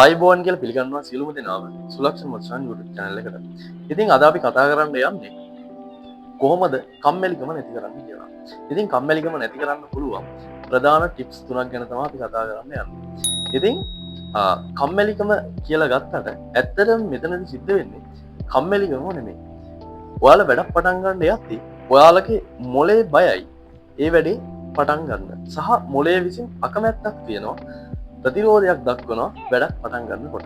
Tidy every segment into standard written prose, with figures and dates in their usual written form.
ආයිබෝන් කියලා පිළිගන්නවා සියලුම දෙනාම සුලක්ෂණ මත්සන් YouTube channel එකට. ඉතින් අද අපි කතා කරන්න යන්නේ කොහොමද කම්මැලිකම නැති කරන්න කියලා. ඉතින් කම්මැලිකම නැති කරන්න පුළුවන් ප්‍රධාන ටිප්ස් තුනක් ගැන තමයි අපි කතා කරන්න යන්නේ. ඉතින් කම්මැලිකම කියලා ගත්තට ඇත්තටම මෙතනදී සිද්ධ වෙන්නේ කම්මැලිකම නෙමෙයි. ඔයාලා වැඩක් පටන් ගන්න යද්දී ඔයාලගේ මොලේ බයයි ඒ වැඩේ පටන් ගන්න. සහ මොලේ විසින් අකමැත්තක් තියෙනවා. ප්‍රතිරෝධයක් දක්වනවා වැඩක් පටන් ගන්නකොට.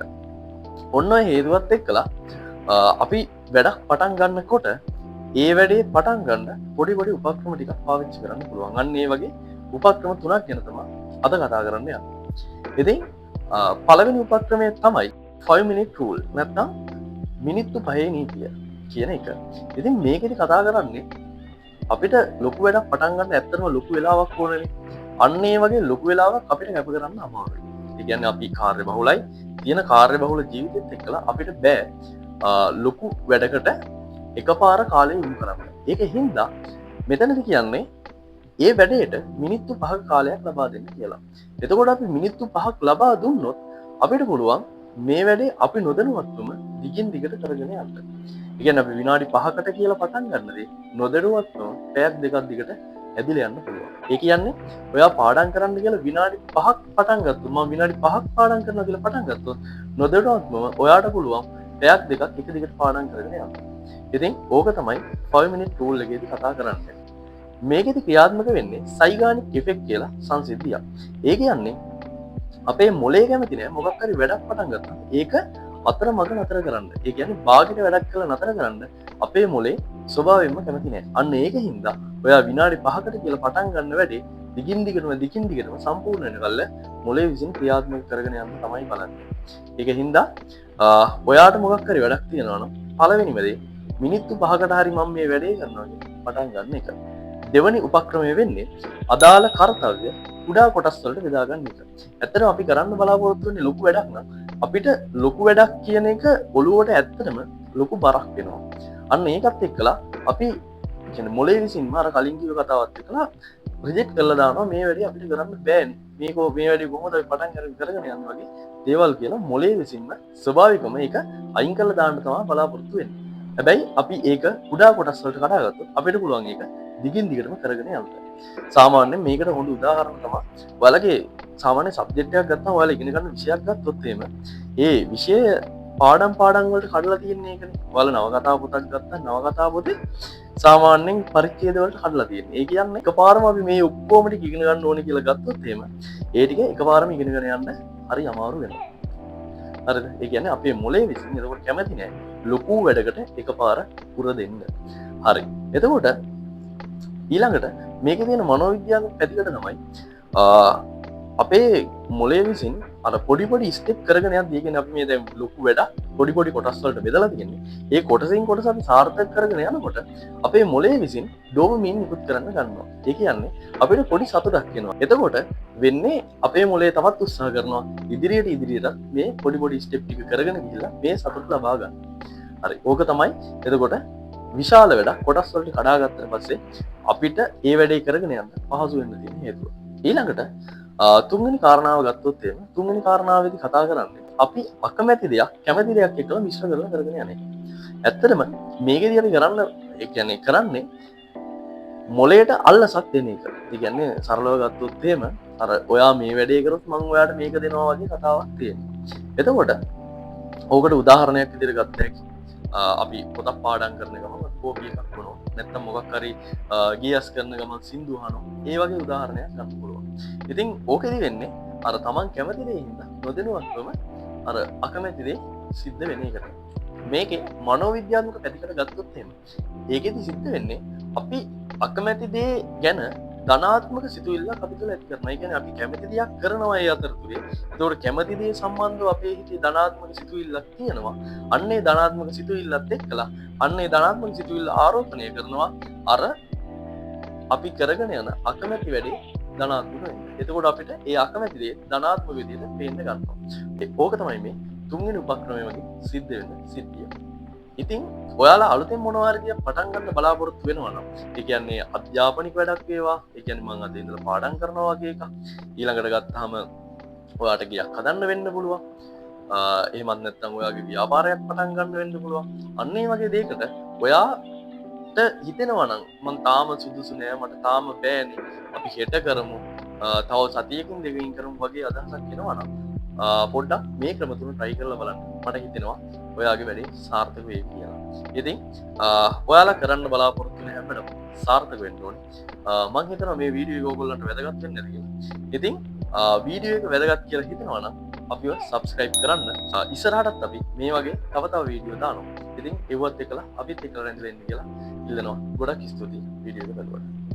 ඔන්න ඔය හේතුවත් එක්කලා අපි වැඩක් පටන් ගන්නකොට ඒ වැඩේ පටන් ගන්න පොඩි පොඩි උපක්‍රම ටිකක් පාවිච්චි කරන්න පුළුවන්. අන්න ඒ වගේ උපක්‍රම තුනක් ගැන තමයි අද කතා කරන්න යන්නේ. ඉතින් පළවෙනි උපක්‍රමය තමයි 5 minute rule. නැත්නම් මිනිත්තු 5 නීතිය කියන එක. ඉතින් මේකෙදි කතා කරන්නේ අපිට ලොකු වැඩක් පටන් ගන්න ඇත්තටම ලොකු වෙලාවක් ඕනනේ. අන්න ඒ වගේ ලොකු වෙලාවක් අපිට කැප කරන්න අමාරුයි. ඒ කියන්නේ අපි කාර්ය බහුලයි. තියෙන කාර්ය බහුල ජීවිතෙත් එක්කලා අපිට බෑ ලොකු වැඩකට එකපාර කාලය යොමු කරන්න. ඒක හින්දා මෙතනදි කියන්නේ ඒ වැඩේට මිනිත්තු 5ක කාලයක් ලබා දෙන්න කියලා. එතකොට අපි මිනිත්තු 5ක් ලබා දුන්නොත් අපිට පුළුවන් මේ වැඩේ අපි නොදැනුවත්වම දිගින් දිගට කරගෙන යන්න. ඒ කියන්නේ අපි විනාඩි 5කට කියලා පටන් ගන්නදී නොදැනුවත්වම පැයක් දෙකක් දිගට ඇදිලා යන්න පුළුවන්. ඒ කියන්නේ ඔයා පාඩම් කරන්න කියලා විනාඩි 5ක් පටන් ගත්තොත් මම විනාඩි 5ක් පාඩම් කරනවා කියලා පටන් ගත්තොත් නොදැනුවත්වම ඔයාට පුළුවන් පැයක් දෙකක් එක දිගට පාඩම් කරගෙන යන්න. ඉතින් ඕක තමයි 5 minute rule එකේදී කතා කරන්නේ. මේකෙදි ක්‍රියාත්මක වෙන්නේ සයිගානික් ඉෆෙක්ට් කියලා සංසිද්ධියක්. ඒ කියන්නේ අපේ මොලේ කැමති නෑ මොකක් හරි වැඩක් පටන් ගත්තා. ඒක අතරමඟ නතර කරන්න. ඒ කියන්නේ භාගයට වැඩක් කරලා නතර කරන්න අපේ මොලේ ස්වභාවයෙන්ම කැමති නෑ. අන්න ඒක හින්දා ඔයා විනාඩි 5කට කියලා පටන් ගන්න වැඩේ දිගින් දිගටම සම්පූර්ණ වෙනකල්ල මොලේ විසින් ක්‍රියාත්මක කරගෙන යන්න තමයි බලන්නේ. ඒක හින්දා ඔයාට මොකක් හරි වැඩක් තියෙනවා නම් පළවෙනිම දේ මිනිත්තු 5කට හරි මම මේ වැඩේ කරනවා කියලා පටන් ගන්න එක. දෙවනි උපක්‍රමය වෙන්නේ අදාළ කාර්යය කුඩා කොටස් වලට බෙදා ගන්න එක. ඇත්තටම අපි කරන්න බලාපොරොත්තු වෙන්නේ ලොකු වැඩක් නම් අපිට ලොකු වැඩක් කියන එක ඔළුවට ඇත්තටම ලොකු බරක් වෙනවා. අන්න ඒකත් එක්කලා අපි කියන්නේ මොලේ විසින්ම අර කලින් කිව්ව කතාවත් එක්කලා රිජෙක්ට් කරලා දානවා මේ වැඩේ අපිට කරන්න බෑනේ. මේ වැඩේ කොහොමද අපි පටන් කරගෙන යන්නේ වගේ දේවල් කියලා මොලේ විසින්ම ස්වභාවිකම ඒක අයින් කරලා දාන්න තමයි බලාපොරොත්තු වෙන්නේ. හැබැයි අපි ඒක කුඩා කොටස් වලට කඩාගත්තොත් අපිට පුළුවන් ඒක දිගින් දිගටම කරගෙන යන්න. සාමාන්‍යයෙන් මේකට හොඳ උදාහරණ තමයි ඔයාලගේ සාමාන්‍ය සබ්ජෙක්ට් එකක් ගත්තාම ඔයාලා ඉගෙන ගන්න විෂයක් ගත්තොත් එහෙම ඒ විෂය පාඩම් වලට කඩලා තියෙන්නේ ඒකනේ. ඔයාලා නවකතා පොතක් ගත්තා නවකතා පොතේ සාමාන්‍යයෙන් පරිච්ඡේද වලට කඩලා තියෙන්නේ. ඒ කියන්නේ එකපාරම අපි මේ ඔක්කොම ටික ඉගෙන ගන්න ඕනේ කියලා ගත්තොත් එහෙම ඒ ටික එකපාරම ඉගෙනගෙන යන්න හරි අමාරු වෙනවා. හරිද? ඒ කියන්නේ අපේ මොලේ විසින් එතකොට කැමති නෑ ලොකු වැඩකට එකපාර පුර දෙන්න. හරි. එතකොට ඊළඟට මේකේ තියෙන මනෝවිද්‍යාත්මක පැතිකඩ තමයි අපේ මොලේ විසින් අර පොඩි පොඩි ස්ටෙප් කරගෙන යද්දී කියන්නේ අපි මේ දැන් ලොකු වැඩ පොඩි පොඩි කොටස් වලට බෙදලා තියෙන්නේ. ඒ කොටසින් කොටස අපි සාර්ථක කරගෙන යනකොට අපේ මොලේ විසින් ඩෝපමින් නිකුත් කරන්න ගන්නවා. ඒ කියන්නේ අපිට පොඩි සතුටක් එනවා. එතකොට වෙන්නේ අපේ මොලේ තවත් උත්සාහ කරනවා ඉදිරියට මේ පොඩි පොඩි ස්ටෙප් ටික කරගෙන ගිහලා මේ සතුට ලබා ගන්න. හරි. ඕක තමයි එතකොට විශාල වැඩක් කොටස් වලට කඩාගත්තට පස්සේ අපිට ඒ වැඩේ කරගෙන යන්න පහසු වෙන්න තියෙන හේතුව. ඊළඟට තුන්වෙනි කාරණාව ගත්තොත් එහෙම තුන්වෙනි කාරණාවේදී කතා කරන්නේ අපි අකමැති දෙයක් කැමති දෙයක් එක්කලා මිශ්‍ර කරලා කරගෙන යන එක. ඇත්තටම මේකේදී අපි කරන්නේ මොලේට අල්ලසක් දෙන එක. ඒ කියන්නේ සරලව ගත්තොත් එහෙම අර ඔයා මේ වැඩේ කරොත් මම ඔයාට මේක දෙනවා වගේ කතාවක් තියෙනවා. එතකොට ඕකට උදාහරණයක් විදිහට ගත්ත හැකි අපි පොතක් පාඩම් කරන ගමන් කෝපි එකක් වුණොත් නැත්නම් මොකක් හරි ගියස් කරන ගමන් සින්දු අහනවා. ඒ වගේ උදාහරණයක් ගන්න පුළුවන්. ඉතින් ඕකෙදි වෙන්නේ අර Taman කැමති දේ හින්දා නොදැනුවත්වම අර අකමැති දේ සිද්ධ වෙන එකට. මේකේ මනෝවිද්‍යාත්මක පැතිකඩ ගත්තොත් එහෙම ඒකෙදි සිද්ධ වෙන්නේ අපි අකමැති දේ ගැන ධනාත්මක සිතුවිල්ලක් අපි තුළ ඇති කරනවා. ඒ කියන්නේ අපි කැමති දෙයක් කරනවා ඒ අතරතුරේ. ඒතකොට කැමති දේ සම්බන්ධව අපේ හිතේ ධනාත්මක සිතුවිල්ලක් තියෙනවා. අන්නේ ධනාත්මක සිතුවිල්ලත් එක්කලා අන්නේ ධනාත්මක සිතුවිල්ල ආරෝපණය කරනවා අර අපි කරගෙන යන අකමැති වැඩේ ධනාත්මක වෙන්නේ. එතකොට අපිට ඒ අකමැති දේ ධනාත්මක විදිහට පේන්න ගන්නවා. ඕක තමයි මේ තුන්වෙනි උපක්‍රමය වගේ සිද්ධ වෙන සිද්ධිය. ඉතින් ඔයාලා අලුතෙන් මොනවා හරි දෙයක් පටන් ගන්න බලාපොරොත්තු වෙනවා නම් ඒ කියන්නේ අධ්‍යාපනික වැඩක් වේවා ඒ කියන්නේ මම අද ඉඳලා පාඩම් කරනවා වගේ එකක් ඊළඟට ගත්තාම ඔයාට ගියක් හදන්න වෙන්න පුළුවන් එහෙමත් නැත්නම් ඔයාගේ ව්‍යාපාරයක් පටන් ගන්න වෙන්න පුළුවන්. අන්න ඒ වගේ දෙයකට ඔයාට හිතෙනවා නම් මං තාම සුදුසු නෑ මට තාම බෑනේ අපි හෙට කරමු තව සතියකින් දෙකකින් කරමු වගේ අදහසක් එනවා නම් පොඩ්ඩක් මේ ක්‍රම තුන try කරලා බලන්න. මට හිතෙනවා ඔයාගේ වැඩේ සාර්ථක වෙයි කියලා. ඉතින් ඔයාලා කරන්න බලාපොරොත්තු වෙන හැම වෙලම සාර්ථක වෙන්න ඕනේ. මං හිතනවා මේ වීඩියෝ එක ඔයගොල්ලන්ට වැදගත් වෙන්න ඇති කියලා. ඉතින් වීඩියෝ එක වැදගත් කියලා හිතනවා නම් අපිව සබස්ක්‍රයිබ් කරන්න. ඉස්සරහටත් අපි මේ වගේ තව වීඩියෝ දානවා. ඉතින් ඒවත් එක්කලා අපිත් එක්කලා රැඳෙන්න කියලා ඉල්ලනවා. ගොඩක් ස්තුතියි වීඩියෝ එක බලුවට.